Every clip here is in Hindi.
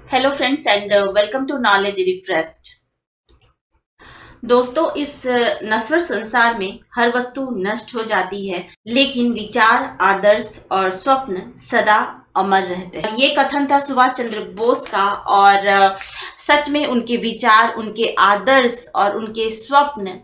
Hello friends and welcome to knowledge refreshed. दोस्तों, इस नश्वर संसार में हर वस्तु नष्ट हो जाती है, लेकिन विचार, आदर्श और स्वप्न सदा अमर रहते हैं। ये कथन था सुभाष चंद्र बोस का और सच में उनके विचार, उनके आदर्श और उनके स्वप्न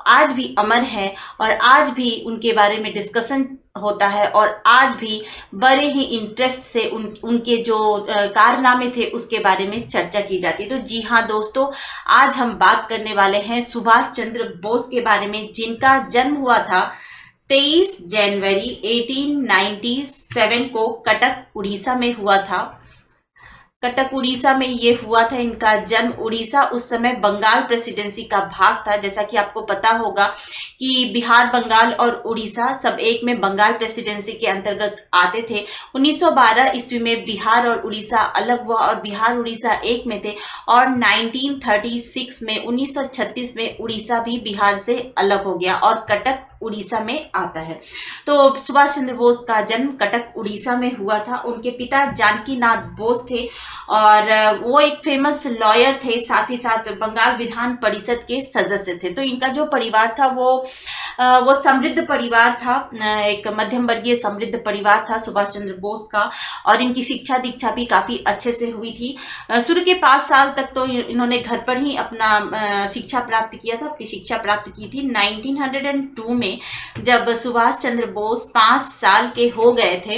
आज भी अमर है और आज भी उनके बारे में डिस्कशन होता है और आज भी बड़े ही इंटरेस्ट से उनके जो कारनामे थे उसके बारे में चर्चा की जाती है। तो जी हाँ दोस्तों, आज हम बात करने वाले हैं सुभाष चंद्र बोस के बारे में, जिनका जन्म हुआ था 23 जनवरी 1897 को कटक उड़ीसा में हुआ था। कटक उड़ीसा में ये हुआ था इनका जन्म। उड़ीसा उस समय बंगाल प्रेसिडेंसी का भाग था। जैसा कि आपको पता होगा कि बिहार, बंगाल और उड़ीसा सब एक में बंगाल प्रेसिडेंसी के अंतर्गत आते थे। 1912 ईस्वी में बिहार और उड़ीसा अलग हुआ और बिहार उड़ीसा एक में थे और 1936 में 1936 में उड़ीसा भी बिहार से अलग हो गया और कटक उड़ीसा में आता है। तो सुभाष चंद्र बोस का जन्म कटक उड़ीसा में हुआ था। उनके पिता जानकी नाथ बोस थे और वो एक फेमस लॉयर थे, साथ ही साथ बंगाल विधान परिषद के सदस्य थे। तो इनका जो परिवार था वो समृद्ध परिवार था, एक मध्यम वर्गीय समृद्ध परिवार था सुभाष चंद्र बोस का। और इनकी शिक्षा दीक्षा भी काफी अच्छे से हुई थी। शुरू के 5 साल तक तो इन्होंने घर पर ही अपना शिक्षा प्राप्त किया था, अपनी शिक्षा प्राप्त की थी। 1902 में जब सुभाष चंद्र बोस 5 साल के हो गए थे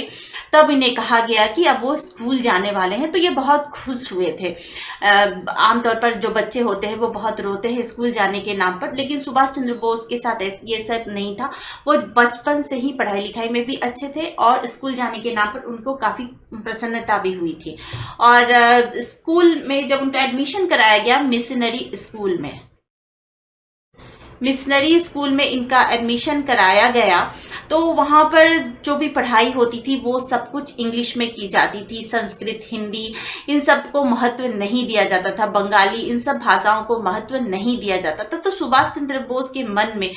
तब इन्हें कहा गया कि अब वो स्कूल जाने वाले हैं। तो ये बहुत खुश हुए थे। आमतौर पर जो बच्चे होते हैं वो बहुत रोते हैं स्कूल जाने के नाम पर, लेकिन सुभाष चंद्र बोस के साथ ये सब नहीं था। वो बचपन से ही पढ़ाई लिखाई में भी अच्छे थे और स्कूल जाने के नाम पर उनको काफी प्रसन्नता भी हुई थी। और स्कूल में जब उनका एडमिशन कराया गया मिशनरी स्कूल में इनका एडमिशन कराया गया, तो वहाँ पर जो भी पढ़ाई होती थी वो सब कुछ इंग्लिश में की जाती थी। संस्कृत, हिंदी, इन सब को महत्व नहीं दिया जाता था। बंगाली, इन सब भाषाओं को महत्व नहीं दिया जाता था। तो सुभाष चंद्र बोस के मन में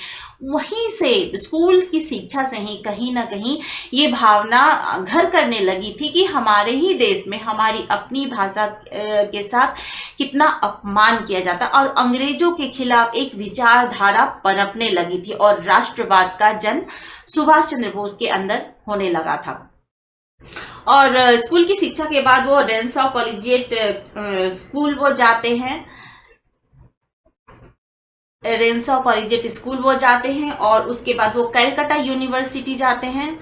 वहीं से, स्कूल की शिक्षा से ही कहीं ना कहीं ये भावना घर करने लगी थी कि हमारे ही देश में हमारी अपनी भाषा के साथ कितना अपमान किया जाता और अंग्रेजों के खिलाफ एक विचारधारा पनपने लगी थी और राष्ट्रवाद का जन्म सुभाष चंद्र बोस के अंदर होने लगा था। और स्कूल की शिक्षा के बाद वो रेंसॉ कॉलेजिएट स्कूल वो जाते हैं, रेंसॉ कॉलेजिएट स्कूल वो जाते हैं और उसके बाद वो कैलकाटा यूनिवर्सिटी जाते हैं।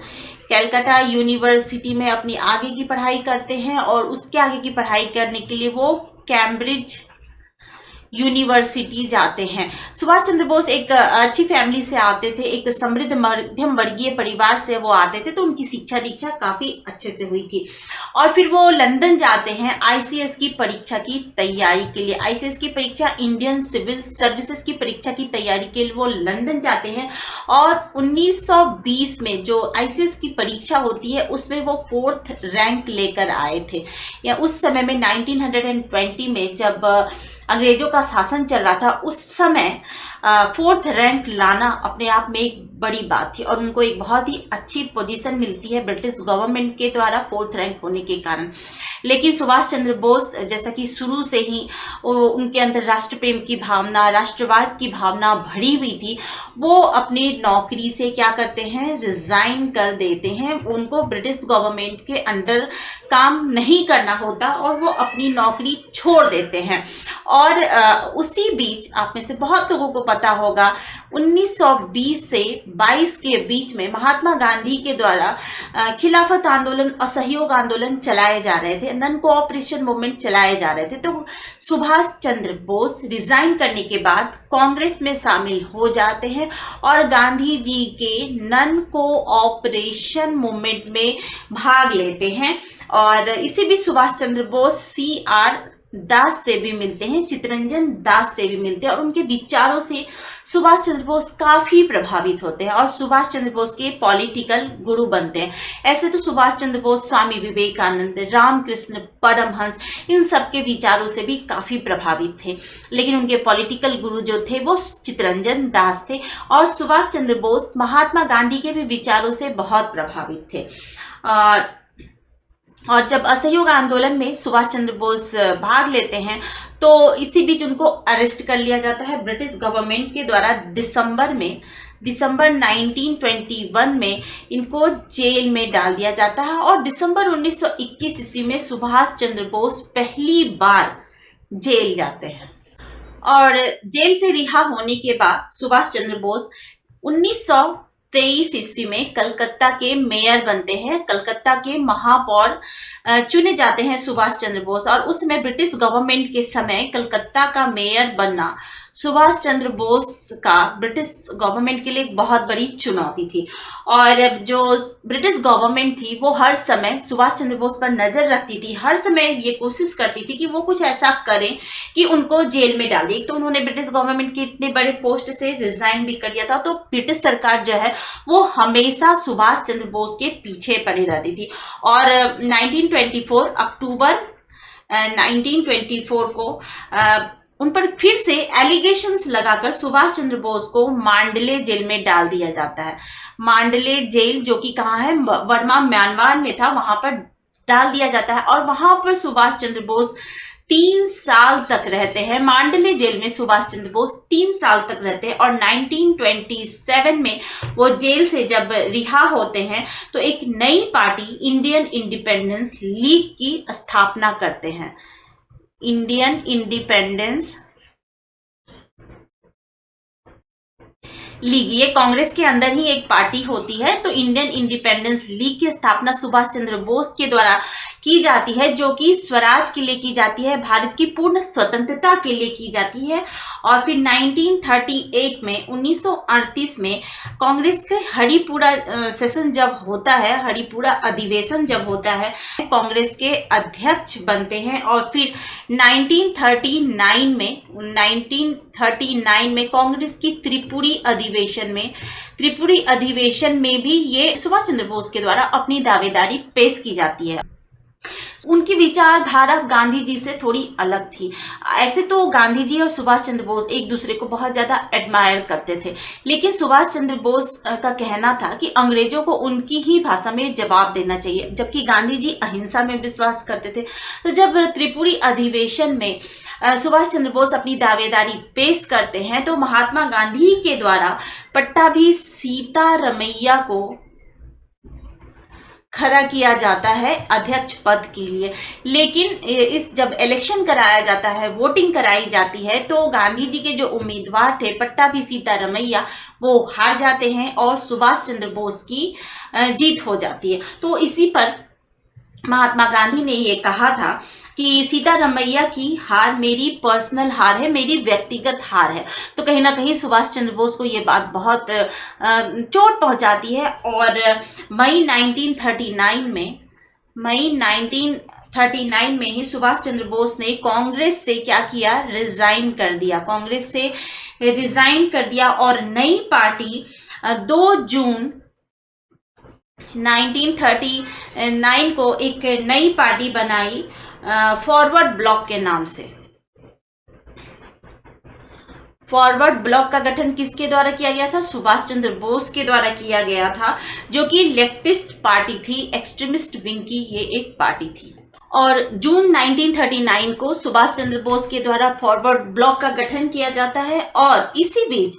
कैलकाटा यूनिवर्सिटी में अपनी आगे की पढ़ाई करते हैं और उसके आगे की पढ़ाई करने के लिए वो कैम्ब्रिज यूनिवर्सिटी जाते हैं। सुभाष चंद्र बोस एक अच्छी फैमिली से आते थे, एक समृद्ध मध्यम वर्गीय परिवार से वो आते थे, तो उनकी शिक्षा दीक्षा काफी अच्छे से हुई थी। और फिर वो लंदन जाते हैं आईसीएस की परीक्षा की तैयारी के लिए। आईसीएस की परीक्षा, इंडियन सिविल सर्विसेज की परीक्षा की तैयारी के लिए वो लंदन जाते हैं और 1920 में जो आईसीएस की परीक्षा होती है उसमें वो 4th रैंक लेकर आए थे। या उस समय में 1920 में जब अंग्रेजों का शासन चल रहा था, उस समय 4th रैंक लाना अपने आप में एक बड़ी बात थी और उनको एक बहुत ही अच्छी पोजीशन मिलती है ब्रिटिश गवर्नमेंट के द्वारा 4th रैंक होने के कारण। लेकिन सुभाष चंद्र बोस जैसा कि शुरू से ही उनके अंदर राष्ट्र प्रेम की भावना, राष्ट्रवाद की भावना भरी हुई थी, वो अपनी नौकरी से क्या करते हैं, रिजाइन कर देते हैं। उनको ब्रिटिश गवर्नमेंट के अंडर काम नहीं करना होता और वो अपनी नौकरी छोड़ देते हैं। और उसी बीच आप में से बहुत लोगों को पता होगा 1920 से 22 के बीच में महात्मा गांधी के द्वारा खिलाफत आंदोलन, असहयोग आंदोलन चलाए जा रहे थे, नन कोऑपरेशन मूवमेंट चलाए जा रहे थे। तो सुभाष चंद्र बोस रिजाइन करने के बाद कांग्रेस में शामिल हो जाते हैं और गांधी जी के नन कोऑपरेशन मूवमेंट में भाग लेते हैं। और इसी भी सुभाष चंद्र बोस CR दास से भी मिलते हैं, चित्तरंजन दास से भी मिलते हैं और उनके विचारों से सुभाष चंद्र बोस काफी प्रभावित होते हैं और सुभाष चंद्र बोस के पॉलिटिकल गुरु बनते हैं। ऐसे तो सुभाष चंद्र बोस स्वामी विवेकानंद, रामकृष्ण परमहंस, इन सब के विचारों से भी काफी प्रभावित थे, लेकिन उनके पॉलिटिकल गुरु जो थे वो चित्तरंजन दास थे। और सुभाष चंद्र बोस महात्मा गांधी के भी विचारों से बहुत प्रभावित थे। और और जब असहयोग आंदोलन में सुभाष चंद्र बोस भाग लेते हैं तो इसी बीच उनको अरेस्ट कर लिया जाता है ब्रिटिश गवर्नमेंट के द्वारा। दिसंबर 1921 में इनको जेल में डाल दिया जाता है और दिसंबर 1921 ईस्वी में सुभाष चंद्र बोस पहली बार जेल जाते हैं। और जेल से रिहा होने के बाद सुभाष चंद्र बोस 1923 ईस्वी में कलकत्ता के मेयर बनते हैं, कलकत्ता के महापौर चुने जाते हैं सुभाष चंद्र बोस। और उस समय ब्रिटिश गवर्नमेंट के समय कलकत्ता का मेयर बनना सुभाष चंद्र बोस का ब्रिटिश गवर्नमेंट के लिए एक बहुत बड़ी चुनौती थी। और जो ब्रिटिश गवर्नमेंट थी वो हर समय सुभाष चंद्र बोस पर नजर रखती थी, हर समय ये कोशिश करती थी कि वो कुछ ऐसा करें कि उनको जेल में डाल दे। एक तो उन्होंने ब्रिटिश गवर्नमेंट के इतने बड़े पोस्ट से रिजाइन भी कर दिया था, तो ब्रिटिश सरकार जो है वो हमेशा सुभाष चंद्र बोस के पीछे पड़ी रहती थी। और 1924 अक्टूबर 1924 को उन पर फिर से एलिगेशंस लगाकर सुभाष चंद्र बोस को मांडले जेल में डाल दिया जाता है। मांडले जेल जो कि कहाँ है, वर्मा म्यांमार में था, वहां पर डाल दिया जाता है। और वहां पर सुभाष चंद्र बोस 3 साल तक रहते हैं। मांडले जेल में सुभाष चंद्र बोस 3 साल तक रहते हैं। और 1927 में वो जेल से जब रिहा होते हैं तो एक नई पार्टी इंडियन इंडिपेंडेंस लीग की स्थापना करते हैं। इंडियन इंडिपेंडेंस लीग, ये कांग्रेस के अंदर ही एक पार्टी होती है। तो इंडियन इंडिपेंडेंस लीग की स्थापना सुभाष चंद्र बोस के द्वारा की जाती है, जो कि स्वराज के लिए की जाती है, भारत की पूर्ण स्वतंत्रता के लिए की जाती है। और फिर 1938 में 1938 में कांग्रेस के हरिपुरा सेशन जब होता है, हरिपुरा अधिवेशन जब होता है, कांग्रेस के अध्यक्ष बनते हैं। और फिर 1939 में कांग्रेस की त्रिपुरी अधिवेशन में भी ये सुभाष चंद्र बोस के द्वारा अपनी दावेदारी पेश की जाती है। उनकी विचारधारा गांधी जी से थोड़ी अलग थी। ऐसे तो गांधी जी और सुभाष चंद्र बोस एक दूसरे को बहुत ज्यादा एडमायर करते थे, लेकिन सुभाष चंद्र बोस का कहना था कि अंग्रेजों को उनकी ही भाषा में जवाब देना चाहिए, जबकि गांधी जी अहिंसा में विश्वास करते थे। तो जब त्रिपुरी अधिवेशन में सुभाष चंद्र बोस अपनी दावेदारी पेश करते हैं तो महात्मा गांधी के द्वारा पट्टाभी सीतारमैया को खड़ा किया जाता है अध्यक्ष पद के लिए। लेकिन इस जब इलेक्शन कराया जाता है, वोटिंग कराई जाती है, तो गांधी जी के जो उम्मीदवार थे पट्टाभी सीतारमैया वो हार जाते हैं और सुभाष चंद्र बोस की जीत हो जाती है। तो इसी पर महात्मा गांधी ने ये कहा था कि सीतारमैया की हार मेरी पर्सनल हार है, मेरी व्यक्तिगत हार है। तो कहीं ना कहीं सुभाष चंद्र बोस को ये बात बहुत चोट पहुंचाती है। और मई 1939 में ही सुभाष चंद्र बोस ने कांग्रेस से क्या किया, रिजाइन कर दिया, कांग्रेस से रिजाइन कर दिया। और नई पार्टी 2 जून 1939 को एक नई पार्टी बनाई फॉरवर्ड ब्लॉक के नाम से। फॉरवर्ड ब्लॉक का गठन किसके द्वारा किया गया था? सुभाष चंद्र बोस के द्वारा किया गया था, जो कि लेफ्टिस्ट पार्टी थी, एक्सट्रीमिस्ट विंग की ये एक पार्टी थी। और जून 1939 को सुभाष चंद्र बोस के द्वारा फॉरवर्ड ब्लॉक का गठन किया जाता है। और इसी बीच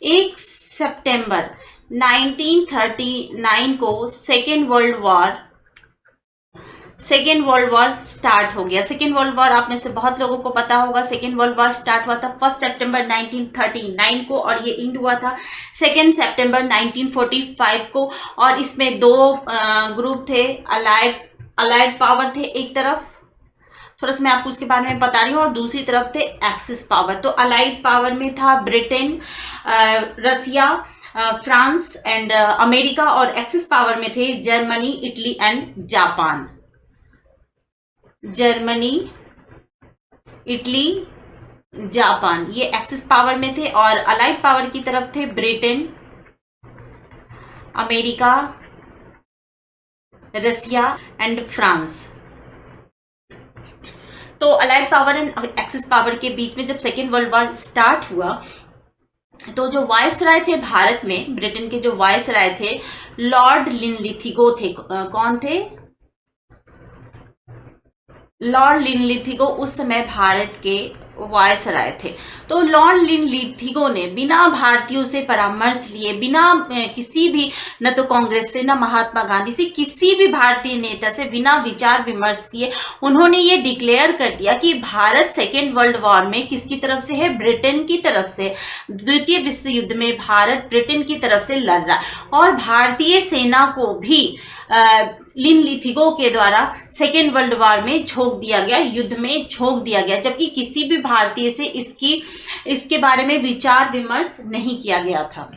1 सितंबर 1939 को सेकेंड वर्ल्ड वॉर स्टार्ट हो गया। सेकेंड वर्ल्ड वॉर आप में से बहुत लोगों को पता होगा। सेकेंड वर्ल्ड वॉर स्टार्ट हुआ था 1 सितंबर 1939 को और ये एंड हुआ था 2 सितंबर 1945 को। और इसमें 2 ग्रुप थे, अलाइड पावर थे एक तरफ, थोड़ा सा मैं आपको उसके बारे में बता रही हूँ, और दूसरी तरफ थे एक्सिस पावर। तो अलाइड पावर में था Britain, Russia, France and America, और एक्सिस पावर में थे Germany, Italy and Japan. Germany, Italy, Japan ये एक्सिस पावर में थे। और अलाइड पावर की तरफ थे Britain, America, Russia and France. तो allied power and axis power के बीच में जब सेकेंड वर्ल्ड वॉर स्टार्ट हुआ तो जो वायसराय थे भारत में, ब्रिटेन के जो वायसराय थे लॉर्ड लिनलिथिगो थे। कौन थे? लॉर्ड लिनलिथिगो उस समय भारत के वायसराय थे। तो लॉर्ड लिनलिथिगो ने बिना भारतीयों से परामर्श लिए, बिना किसी भी, न तो कांग्रेस से, न महात्मा गांधी से, किसी भी भारतीय नेता से बिना विचार विमर्श किए उन्होंने ये डिक्लेयर कर दिया कि भारत सेकेंड वर्ल्ड वॉर में किसकी तरफ से है, ब्रिटेन की तरफ से। द्वितीय विश्व युद्ध में भारत ब्रिटेन की तरफ से लड़ रहा है और भारतीय सेना को भी लिनलिथिगो के द्वारा सेकेंड वर्ल्ड वॉर में झोंक दिया गया, युद्ध में झोंक दिया गया, जबकि किसी भी भारतीय से इसके बारे में विचार विमर्श नहीं किया गया था।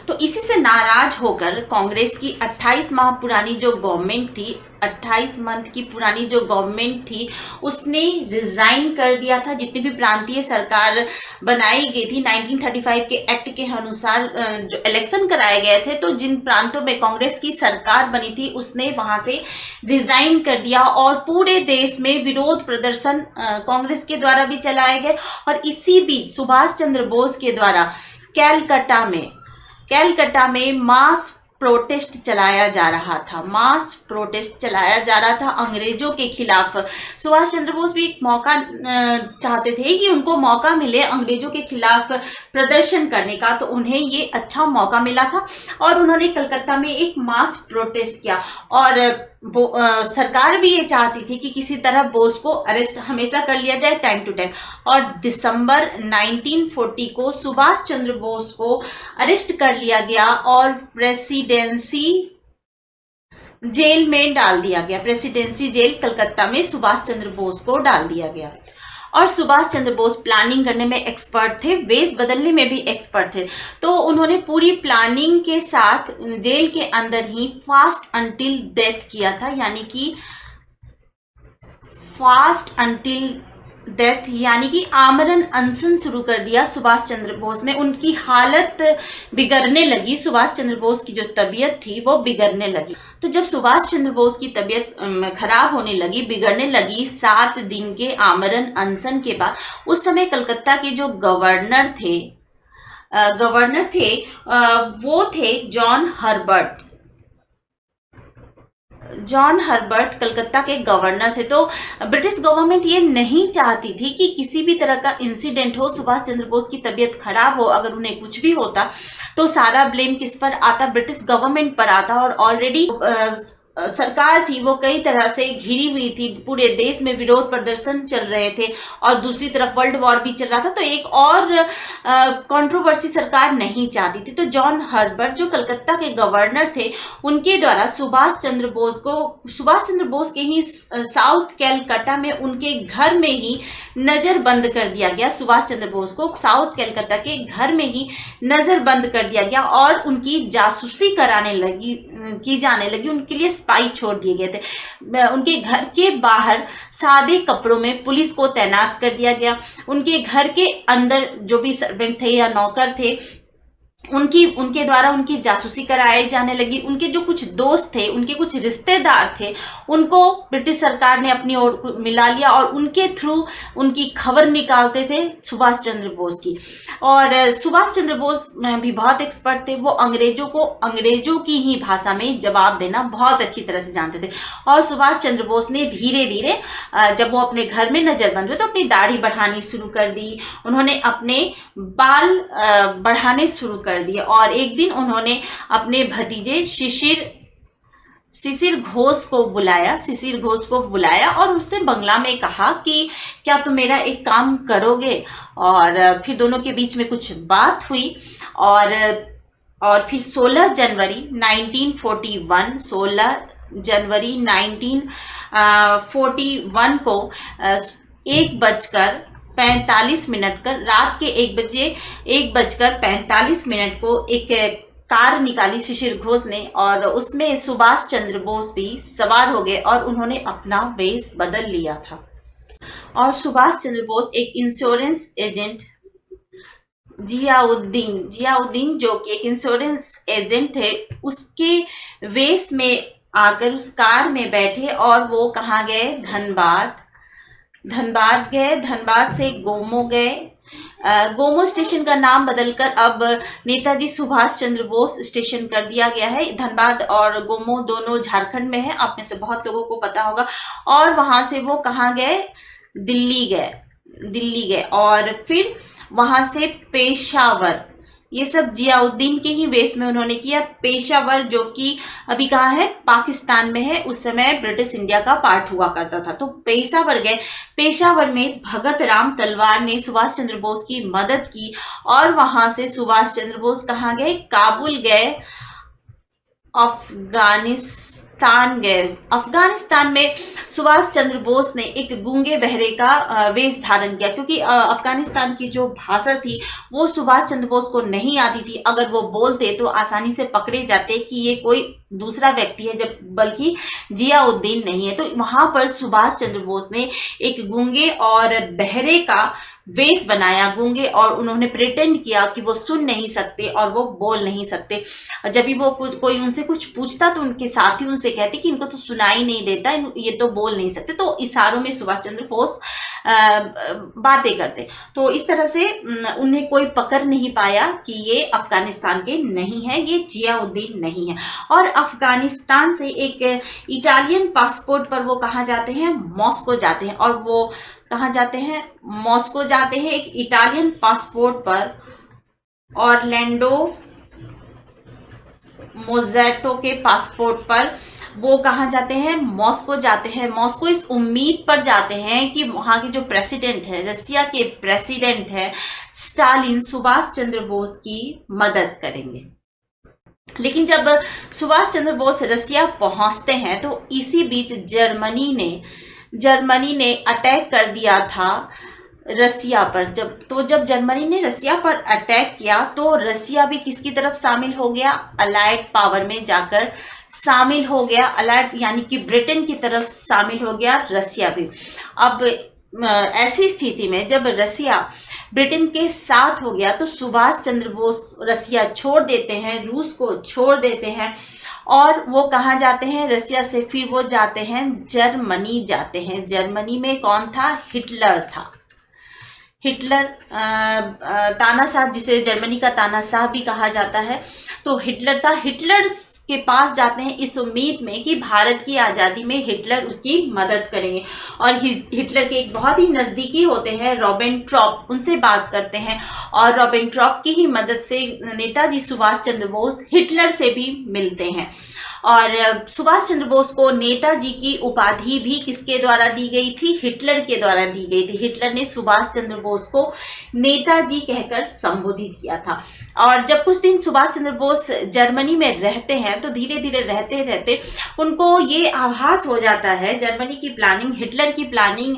तो इसी से नाराज होकर कांग्रेस की 28 माह पुरानी जो गवर्नमेंट थी, 28 मंथ की पुरानी जो गवर्नमेंट थी, उसने रिजाइन कर दिया था। जितनी भी प्रांतीय सरकार बनाई गई थी 1935 के एक्ट के अनुसार, जो इलेक्शन कराए गए थे, तो जिन प्रांतों में कांग्रेस की सरकार बनी थी उसने वहां से रिजाइन कर दिया और पूरे देश में विरोध प्रदर्शन कांग्रेस के द्वारा भी चलाए गए। और इसी बीच सुभाष चंद्र बोस के द्वारा कैलकाटा में मास प्रोटेस्ट चलाया जा रहा था, मास प्रोटेस्ट चलाया जा रहा था अंग्रेजों के खिलाफ। सुभाष चंद्र बोस भी एक मौका चाहते थे कि उनको मौका मिले अंग्रेजों के खिलाफ प्रदर्शन करने का, तो उन्हें ये अच्छा मौका मिला था और उन्होंने कलकत्ता में एक मास प्रोटेस्ट किया। और सरकार भी ये चाहती थी कि किसी तरह बोस को अरेस्ट हमेशा कर लिया जाए टाइम टू टाइम। और दिसंबर 1940 को सुभाष चंद्र बोस को अरेस्ट कर लिया गया और प्रेसिडेंसी जेल में डाल दिया गया। प्रेसिडेंसी जेल कलकत्ता में सुभाष चंद्र बोस को डाल दिया गया। और सुभाष चंद्र बोस प्लानिंग करने में एक्सपर्ट थे, वेश बदलने में भी एक्सपर्ट थे। तो उन्होंने पूरी प्लानिंग के साथ जेल के अंदर ही फास्ट अंटिल डेथ किया था, यानी कि फास्ट अंटिल डेथ, यानी कि आमरण अनशन शुरू कर दिया सुभाष चंद्र बोस में। उनकी हालत बिगड़ने लगी, सुभाष चंद्र बोस की जो तबीयत थी वो बिगड़ने लगी। तो जब सुभाष चंद्र बोस की तबीयत खराब होने लगी, बिगड़ने लगी 7 दिन के आमरण अनशन के बाद, उस समय कलकत्ता के जो गवर्नर थे वो थे जॉन हर्बर्ट कलकत्ता के गवर्नर थे। तो ब्रिटिश गवर्नमेंट ये नहीं चाहती थी कि किसी भी तरह का इंसिडेंट हो, सुभाष चंद्र बोस की तबीयत खराब हो, अगर उन्हें कुछ भी होता तो सारा ब्लेम किस पर आता, ब्रिटिश गवर्नमेंट पर आता। और ऑलरेडी सरकार थी वो कई तरह से घिरी हुई थी, पूरे देश में विरोध प्रदर्शन चल रहे थे और दूसरी तरफ वर्ल्ड वॉर भी चल रहा था, तो एक और कंट्रोवर्सी सरकार नहीं चाहती थी। तो जॉन हर्बर्ट जो कलकत्ता के गवर्नर थे, उनके द्वारा सुभाष चंद्र बोस के ही साउथ कैलकाटा में उनके घर में ही नजरबंद कर दिया गया। सुभाष चंद्र बोस को साउथ कैलकाटा के घर में ही नजरबंद कर दिया गया और उनकी जासूसी की जाने लगी, उनके लिए स्पाई छोड़ दिए गए थे। उनके घर के बाहर सादे कपड़ों में पुलिस को तैनात कर दिया गया। उनके घर के अंदर जो भी सर्वेंट थे या नौकर थे, उनके द्वारा उनकी जासूसी कराई जाने लगी। उनके जो कुछ दोस्त थे, उनके कुछ रिश्तेदार थे, उनको ब्रिटिश सरकार ने अपनी ओर मिला लिया और उनके थ्रू उनकी खबर निकालते थे सुभाष चंद्र बोस की। और सुभाष चंद्र बोस भी बहुत एक्सपर्ट थे, वो अंग्रेजों की ही भाषा में जवाब देना बहुत अच्छी तरह से जानते थे। और सुभाष चंद्र बोस ने धीरे धीरे जब वो अपने घर में नजरबंद हुए तो अपनी दाढ़ी बढ़ानी शुरू कर दी, उन्होंने अपने बाल बढ़ाने शुरू कर दिए। और एक दिन उन्होंने अपने भतीजे शिशिर घोष को बुलाया और उससे बंगला में कहा कि क्या तुम मेरा एक काम करोगे। और फिर दोनों के बीच में कुछ बात हुई और फिर 16 जनवरी 1941 को 1:45 कर रात के 1:45 को एक कार निकाली शिशिर घोष ने और उसमें सुभाष चंद्र बोस भी सवार हो गए और उन्होंने अपना वेश बदल लिया था। और सुभाष चंद्र बोस एक इंश्योरेंस एजेंट जियाउद्दीन जो कि एक इंश्योरेंस एजेंट थे, उसके वेश में आकर उस कार में बैठे और वो कहाँ गए, धनबाद गए, धनबाद से गोमो गए, गोमो स्टेशन का नाम बदलकर अब नेताजी सुभाष चंद्र बोस स्टेशन कर दिया गया है। धनबाद और गोमो दोनों झारखंड में है, आप में से बहुत लोगों को पता होगा। और वहां से वो कहाँ गए, दिल्ली गए और फिर वहां से पेशावर, ये सब जियाउद्दीन के ही बेस में उन्होंने किया। पेशावर जो कि अभी कहाँ है, पाकिस्तान में है, उस समय ब्रिटिश इंडिया का पार्ट हुआ करता था। तो पेशावर गए, पेशावर में भगत राम तलवार ने सुभाष चंद्र बोस की मदद की और वहां से सुभाष चंद्र बोस कहाँ गए, काबुल गए, अफगानिस्तान गए। अफगानिस्तान में सुभाष चंद्र बोस ने एक गूंगे बहरे का वेश धारण किया, क्योंकि अफगानिस्तान की जो भाषा थी वो सुभाष चंद्र बोस को नहीं आती थी। अगर वो बोलते तो आसानी से पकड़े जाते कि ये कोई दूसरा व्यक्ति है, जब बल्कि जियाउद्दीन नहीं है। तो वहां पर सुभाष चंद्र बोस ने एक गूंगे और बहरे का वेश बनाया, गूंगे, और उन्होंने प्रिटेंड किया कि वो सुन नहीं सकते और वो बोल नहीं सकते। जब भी वो कोई उनसे कुछ पूछता तो उनके साथी उनसे कहते कि इनको तो सुनाई नहीं देता, ये तो बोल नहीं सकते। तो इशारों में सुभाष चंद्र बोस बातें करते। तो इस तरह से उन्हें कोई पकड़ नहीं पाया कि ये अफगानिस्तान के नहीं है, ये जियाउद्दीन नहीं है। और अफगानिस्तान से एक इटालियन पासपोर्ट पर वो कहाँ जाते हैं, मॉस्को जाते हैं। और वो कहाँ जाते हैं, मॉस्को जाते हैं एक इटालियन पासपोर्ट पर। ऑरलैंडो मोज़ेटो के पासपोर्ट पर वो कहाँ जाते हैं, मॉस्को जाते हैं। मॉस्को इस उम्मीद पर जाते हैं कि वहाँ के जो प्रेसिडेंट है, रसिया के प्रेसिडेंट है स्टालिन, सुभाष चंद्र बोस की मदद करेंगे। लेकिन जब सुभाष चंद्र बोस रसिया पहुंचते हैं तो इसी बीच जर्मनी ने अटैक कर दिया था रसिया पर। जब जर्मनी ने रसिया पर अटैक किया तो रसिया भी किसकी तरफ शामिल हो गया, अलाइड पावर में जाकर शामिल हो गया। अलाइड यानी कि ब्रिटेन की तरफ शामिल हो गया रसिया भी। अब ऐसी स्थिति में जब रसिया ब्रिटेन के साथ हो गया तो सुभाष चंद्र बोस रसिया छोड़ देते हैं, रूस को छोड़ देते हैं और वो कहाँ जाते हैं, रसिया से फिर वो जाते हैं जर्मनी जाते हैं। जर्मनी में कौन था, हिटलर था। हिटलर तानाशाह, जिसे जर्मनी का तानाशाह भी कहा जाता है, तो हिटलर था। हिटलर के पास जाते हैं इस उम्मीद में कि भारत की आज़ादी में हिटलर उसकी मदद करेंगे। और हिटलर के एक बहुत ही नज़दीकी होते हैं रॉबेनट्रॉप, उनसे बात करते हैं और रॉबेनट्रॉप की ही मदद से नेताजी सुभाष चंद्र बोस हिटलर से भी मिलते हैं। और सुभाष चंद्र बोस को नेताजी की उपाधि भी किसके द्वारा दी गई थी, हिटलर के द्वारा दी गई थी। हिटलर ने सुभाष चंद्र बोस को नेताजी कहकर संबोधित किया था। और जब कुछ दिन सुभाष चंद्र बोस जर्मनी में रहते हैं तो धीरे धीरे रहते रहते उनको ये आभास हो जाता है, जर्मनी की प्लानिंग, हिटलर की प्लानिंग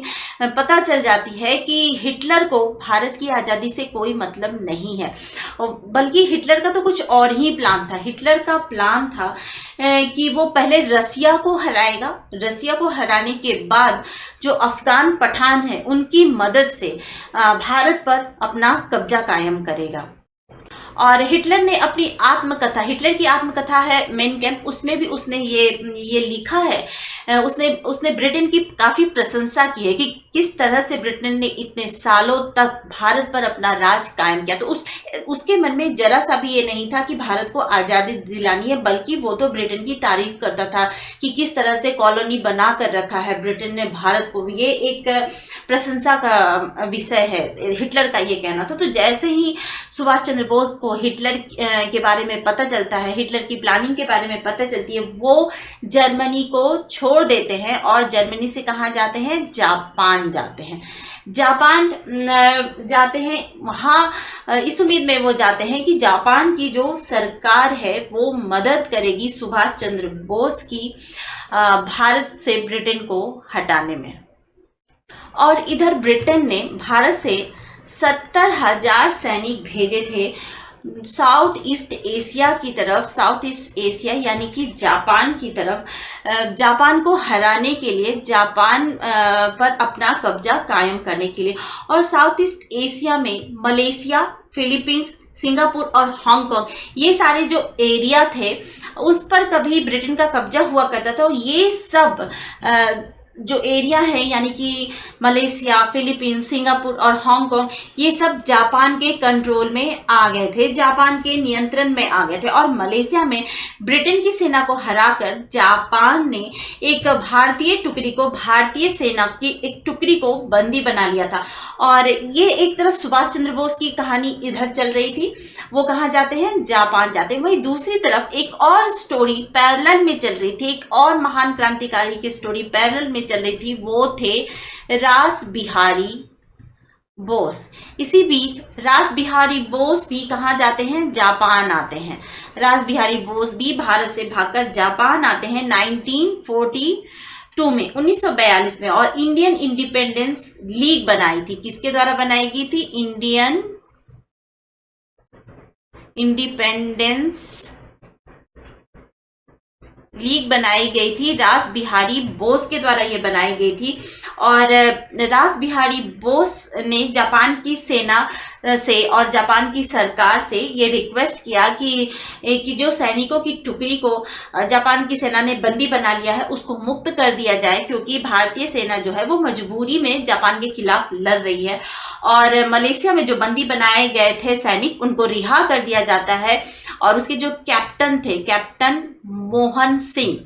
पता चल जाती है कि हिटलर को भारत की आज़ादी से कोई मतलब नहीं है, बल्कि हिटलर का तो कुछ और ही प्लान था। हिटलर का प्लान था कि वो पहले रसिया को हराएगा, रसिया को हराने के बाद जो अफगान पठान है उनकी मदद से भारत पर अपना कब्जा कायम करेगा। और हिटलर ने अपनी आत्मकथा, हिटलर की आत्मकथा है मेन कैंप, उसमें भी उसने ये लिखा है, उसने ब्रिटेन की काफ़ी प्रशंसा की है कि किस तरह से ब्रिटेन ने इतने सालों तक भारत पर अपना राज कायम किया। तो उसके मन में जरा सा भी ये नहीं था कि भारत को आज़ादी दिलानी है, बल्कि वो तो ब्रिटेन की तारीफ करता था कि किस तरह से कॉलोनी बना कर रखा है ब्रिटेन ने भारत को। ये एक प्रशंसा का विषय है, हिटलर का ये कहना था। तो जैसे ही सुभाष चंद्र बोस को हिटलर के बारे में पता चलता है, हिटलर की प्लानिंग के बारे में पता चलती है, वो जर्मनी को छोड़ देते हैं और जर्मनी से कहाँ जाते हैं, जापान जाते हैं। जापान जाते हैं, वहाँ इस उम्मीद में वो जाते हैं कि जापान की जो सरकार है वो मदद करेगी सुभाष चंद्र बोस की भारत से ब्रिटेन को हटाने में। और इधर ब्रिटेन ने भारत से 70,000 सैनिक भेजे थे साउथ ईस्ट एशिया की तरफ, साउथ ईस्ट एशिया यानी कि जापान की तरफ, जापान को हराने के लिए, जापान पर अपना कब्जा कायम करने के लिए। और साउथ ईस्ट एशिया में मलेशिया, फिलीपींस, सिंगापुर और हांगकांग, ये सारे जो एरिया थे उस पर कभी ब्रिटेन का कब्जा हुआ करता था। ये सब जो एरिया है यानी कि मलेशिया, फिलीपींस, सिंगापुर और हांगकांग, ये सब जापान के कंट्रोल में आ गए थे, जापान के नियंत्रण में आ गए थे। और मलेशिया में ब्रिटेन की सेना को हराकर जापान ने एक भारतीय टुकड़ी को, भारतीय सेना की एक टुकड़ी को बंदी बना लिया था। और ये एक तरफ सुभाष चंद्र बोस की कहानी इधर चल रही थी, वो कहाँ जाते हैं, जापान जाते हैं। वही दूसरी तरफ एक और स्टोरी पैरेलल में चल रही थी, एक और महान क्रांतिकारी की स्टोरी पैरेलल में चल रही थी, वो थे रास बिहारी बोस। इसी बीच रास बिहारी बोस भी कहाँ जाते हैं, जापान आते हैं। रास बिहारी बोस भी भारत से भागकर जापान आते हैं 1942 में, 1942 में। और इंडियन इंडिपेंडेंस लीग बनाई थी, किसके द्वारा बनाई गई थी, इंडियन इंडिपेंडेंस लीग बनाई गई थी, रास बिहारी बोस के द्वारा ये बनाई गई थी। और रास बिहारी बोस ने जापान की सेना से और जापान की सरकार से ये रिक्वेस्ट किया कि जो सैनिकों की टुकड़ी को जापान की सेना ने बंदी बना लिया है उसको मुक्त कर दिया जाए, क्योंकि भारतीय सेना जो है वो मजबूरी में जापान के खिलाफ लड़ रही है। और मलेशिया में जो बंदी बनाए गए थे सैनिक, उनको रिहा कर दिया जाता है। और उसके जो कैप्टन थे, कैप्टन मोहन सिंह,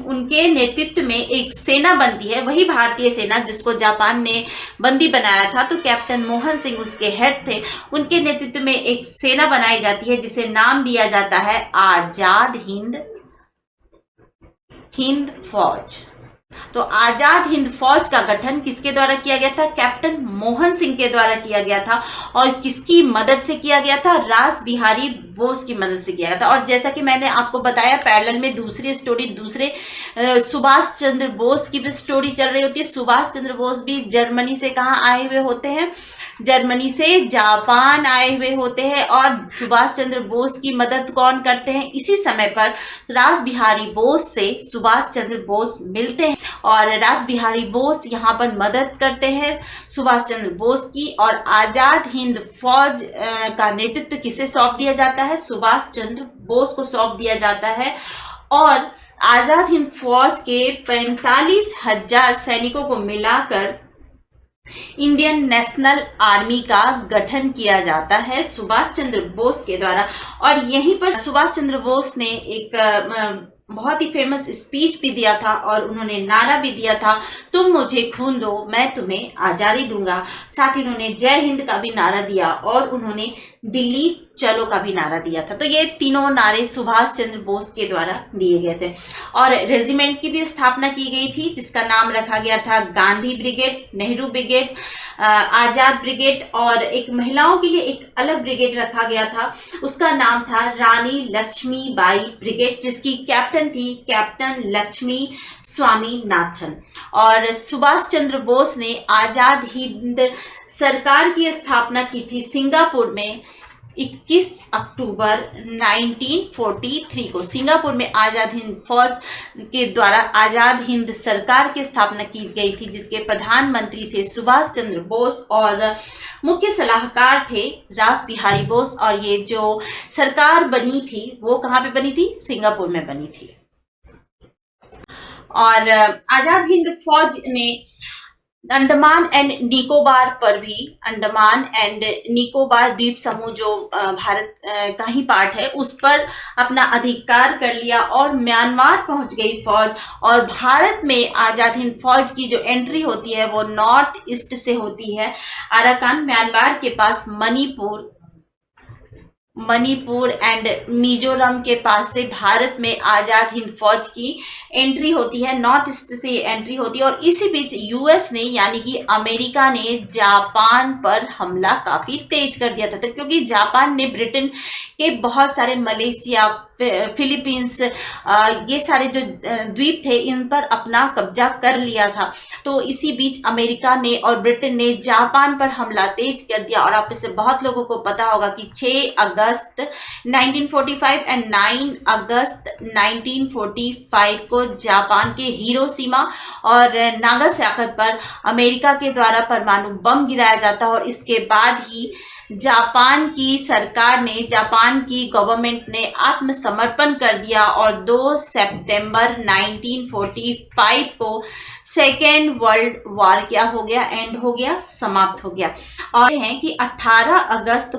उनके नेतृत्व में एक सेना बनती है, वही भारतीय सेना जिसको जापान ने बंदी बनाया था। तो कैप्टन मोहन सिंह उसके हेड थे, उनके नेतृत्व में एक सेना बनाई जाती है जिसे नाम दिया जाता है आजाद हिंद फौज। तो आजाद हिंद फौज का गठन किसके द्वारा किया गया था, कैप्टन मोहन सिंह के द्वारा किया गया था। और किसकी मदद से किया गया था, रास बिहारी बोस की मदद से किया गया था। और जैसा कि मैंने आपको बताया पैरेलल में दूसरी स्टोरी, दूसरे सुभाष चंद्र बोस की भी स्टोरी चल रही होती है। सुभाष चंद्र बोस भी जर्मनी से कहाँ आए हुए होते हैं, जर्मनी से जापान आए हुए होते हैं। और सुभाष चंद्र बोस की मदद कौन करते हैं, इसी समय पर रास बिहारी बोस से सुभाष चंद्र बोस मिलते हैं और रास बिहारी बोस यहाँ पर मदद करते हैं सुभाष चंद्र बोस की। और आजाद हिंद फौज का नेतृत्व किसे सौंप दिया जाता है, सुभाष चंद्र बोस को सौंप दिया जाता है। और आजाद हिंद फौज के 45,000 सैनिकों को मिलाकर इंडियन नेशनल आर्मी का गठन किया जाता है सुभाष चंद्र बोस के द्वारा। और यहीं पर सुभाष चंद्र बोस ने एक बहुत ही फेमस स्पीच भी दिया था और उन्होंने नारा भी दिया था, तुम मुझे खून दो मैं तुम्हें आज़ादी दूंगा। साथ ही उन्होंने जय हिंद का भी नारा दिया और उन्होंने दिल्ली चलो का भी नारा दिया था। तो ये तीनों नारे सुभाष चंद्र बोस के द्वारा दिए गए थे। और रेजिमेंट की भी स्थापना की गई थी जिसका नाम रखा गया था गांधी ब्रिगेड, नेहरू ब्रिगेड, आजाद ब्रिगेड। और एक महिलाओं के लिए एक अलग ब्रिगेड रखा गया था, उसका नाम था रानी लक्ष्मीबाई ब्रिगेड, जिसकी कैप्टन थी कैप्टन लक्ष्मी स्वामीनाथन। और सुभाष चंद्र बोस ने आजाद हिंद सरकार की स्थापना की थी सिंगापुर में 21 अक्टूबर 1943 को। सिंगापुर में आजाद हिंद फौज के द्वारा आजाद हिंद सरकार की स्थापना की गई थी, जिसके प्रधानमंत्री थे सुभाष चंद्र बोस और मुख्य सलाहकार थे रास बिहारी बोस। और ये जो सरकार बनी थी वो कहाँ पे बनी थी, सिंगापुर में बनी थी। और आजाद हिंद फौज ने अंडमान एंड निकोबार पर भी, अंडमान एंड निकोबार द्वीप समूह जो भारत का ही पार्ट है, उस पर अपना अधिकार कर लिया और म्यांमार पहुंच गई फौज। और भारत में आजाद हिंद फौज की जो एंट्री होती है वो नॉर्थ ईस्ट से होती है। अराकान म्यांमार के पास मणिपुर एंड मिजोरम के पास से भारत में आजाद हिंद फौज की एंट्री होती है, नॉर्थ ईस्ट से एंट्री होती है। और इसी बीच यूएस ने यानी कि अमेरिका ने जापान पर हमला काफी तेज कर दिया था। तो क्योंकि जापान ने ब्रिटेन के बहुत सारे मलेशिया, फिलीपींस, ये सारे जो द्वीप थे इन पर अपना कब्जा कर लिया था। तो इसी बीच अमेरिका ने और ब्रिटेन ने जापान पर हमला तेज कर दिया। और आप में से बहुत लोगों को पता होगा कि 6 अगस्त 1945 एंड 9 अगस्त 1945 को जापान के हिरोशिमा और नागासाकी पर अमेरिका के द्वारा परमाणु बम गिराया जाता है। और इसके बाद ही जापान की सरकार ने, जापान की गवर्नमेंट ने आत्मसमर्पण कर दिया और 2 सितंबर 1945 को सेकेंड वर्ल्ड वॉर क्या हो गया, एंड हो गया, समाप्त हो गया। और है कि 18 अगस्त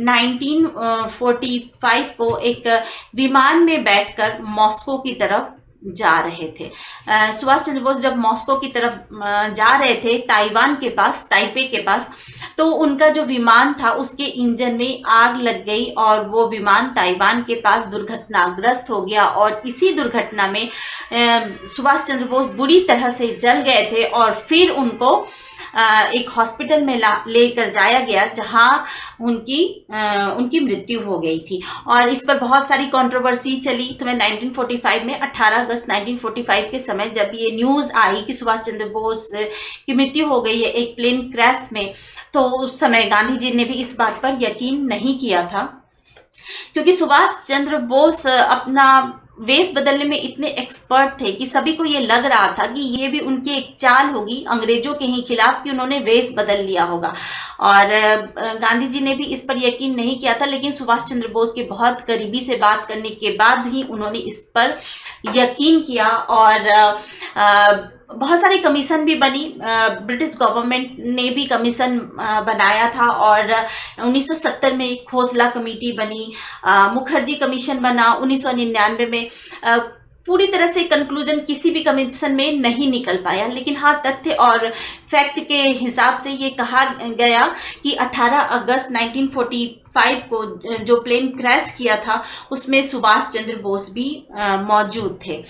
1945 को एक विमान में बैठकर मॉस्को की तरफ जा रहे थे। सुभाष चंद्र बोस जब मॉस्को की तरफ जा रहे थे, ताइवान के पास, ताइपे के पास, तो उनका जो विमान था उसके इंजन में आग लग गई और वो विमान ताइवान के पास दुर्घटनाग्रस्त हो गया। और इसी दुर्घटना में सुभाष चंद्र बोस बुरी तरह से जल गए थे और फिर उनको एक हॉस्पिटल में लेकर जाया गया, जहां उनकी मृत्यु हो गई थी। और इस पर बहुत सारी कंट्रोवर्सी चली। समय 1945 में 18 अगस्त 1945 के समय जब ये न्यूज़ आई कि सुभाष चंद्र बोस की मृत्यु हो गई है एक प्लेन क्रैश में, तो उस समय गांधी जी ने भी इस बात पर यकीन नहीं किया था, क्योंकि सुभाष चंद्र बोस अपना वेश बदलने में इतने एक्सपर्ट थे कि सभी को ये लग रहा था कि ये भी उनकी एक चाल होगी अंग्रेजों के ही खिलाफ, कि उन्होंने वेश बदल लिया होगा। और गांधी जी ने भी इस पर यकीन नहीं किया था, लेकिन सुभाष चंद्र बोस के बहुत करीबी से बात करने के बाद ही उन्होंने इस पर यकीन किया। और बहुत सारी कमीशन भी बनी, ब्रिटिश गवर्नमेंट ने भी कमीशन बनाया था। और 1970 में खोसला कमेटी बनी, मुखर्जी कमीशन बना, 1999 में पूरी तरह से कंक्लूजन किसी भी कमीशन में नहीं निकल पाया। लेकिन हाँ, तथ्य और फैक्ट के हिसाब से ये कहा गया कि 18 अगस्त 1945 को जो प्लेन क्रैश किया था उसमें सुभाष चंद्र बोस भी मौजूद थे।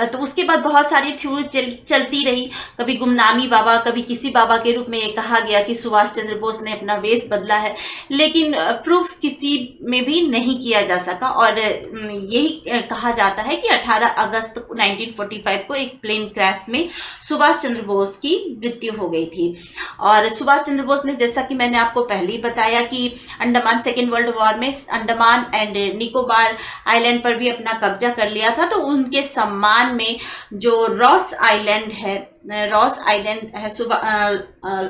तो उसके बाद बहुत सारी थ्योरी चलती रही, कभी गुमनामी बाबा, कभी किसी बाबा के रूप में ये कहा गया कि सुभाष चंद्र बोस ने अपना वेश बदला है, लेकिन प्रूफ किसी में भी नहीं किया जा सका। और यही कहा जाता है कि 18 अगस्त 1945 को एक प्लेन क्रैश में सुभाष चंद्र बोस की मृत्यु हो गई थी। और सुभाष चंद्र बोस ने, जैसा कि मैंने आपको पहले ही बताया, कि अंडमान सेकेंड वर्ल्ड वॉर में अंडमान एंड निकोबार आइलैंड पर भी अपना कब्जा कर लिया था। तो उनके सम्मान में जो रॉस आइलैंड है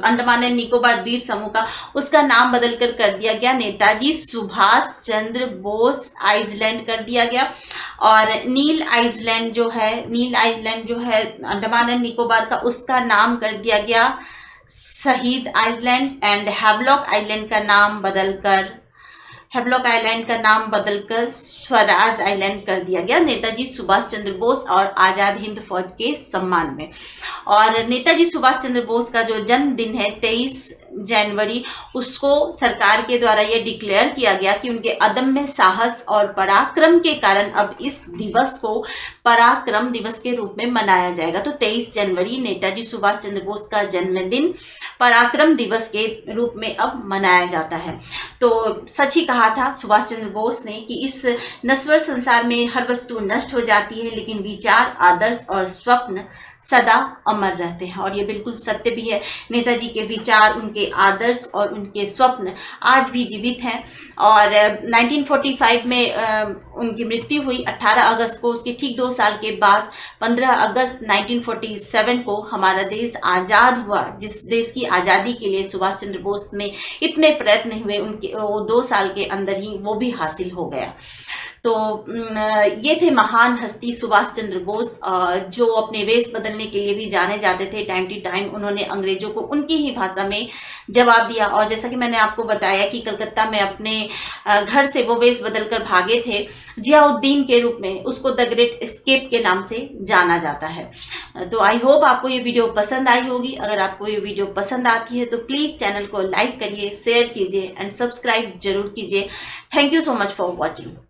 अंडमान एंड निकोबार द्वीप समूह का, उसका नाम बदलकर कर दिया गया नेताजी सुभाष चंद्र बोस आइलैंड कर दिया गया। और नील आइलैंड जो है अंडमान एंड निकोबार का, उसका नाम कर दिया गया शहीद आइलैंड। एंड हैवलॉक आइलैंड का नाम बदलकर स्वराज आइलैंड कर दिया गया नेताजी सुभाष चंद्र बोस और आज़ाद हिंद फौज के सम्मान में। और नेताजी सुभाष चंद्र बोस का जो जन्मदिन है 23 जनवरी, उसको सरकार के द्वारा ये डिक्लेयर किया गया कि उनके अदम्य साहस और पराक्रम के कारण अब इस दिवस को पराक्रम दिवस के रूप में मनाया जाएगा। तो 23 जनवरी नेताजी सुभाष चंद्र बोस का जन्मदिन पराक्रम दिवस के रूप में अब मनाया जाता है। तो सच ही कहा था सुभाष चंद्र बोस ने कि इस नश्वर संसार में हर वस्तु नष्ट हो जाती है, लेकिन विचार, आदर्श और स्वप्न सदा अमर रहते हैं। और ये बिल्कुल सत्य भी है। नेताजी के विचार, उनके आदर्श और उनके स्वप्न आज भी जीवित हैं। और 1945 में उनकी मृत्यु हुई 18 अगस्त को। उसके ठीक 2 साल के बाद 15 अगस्त 1947 को हमारा देश आज़ाद हुआ। जिस देश की आज़ादी के लिए सुभाष चंद्र बोस में इतने प्रयत्न हुए, उनके वो 2 साल के अंदर ही वो भी हासिल हो गया। तो ये थे महान हस्ती सुभाष चंद्र बोस, जो अपने वेश बदलने के लिए भी जाने जाते थे। टाइम टू टाइम उन्होंने अंग्रेजों को उनकी ही भाषा में जवाब दिया। और जैसा कि मैंने आपको बताया कि कलकत्ता में अपने घर से वो वेश बदलकर भागे थे जियाउद्दीन के रूप में, उसको द ग्रेट एस्केप के नाम से जाना जाता है। तो आई होप आपको ये वीडियो पसंद आई होगी। अगर आपको ये वीडियो पसंद आती है तो प्लीज़ चैनल को लाइक करिए, शेयर कीजिए एंड सब्सक्राइब जरूर कीजिए। Thank you so much for watching.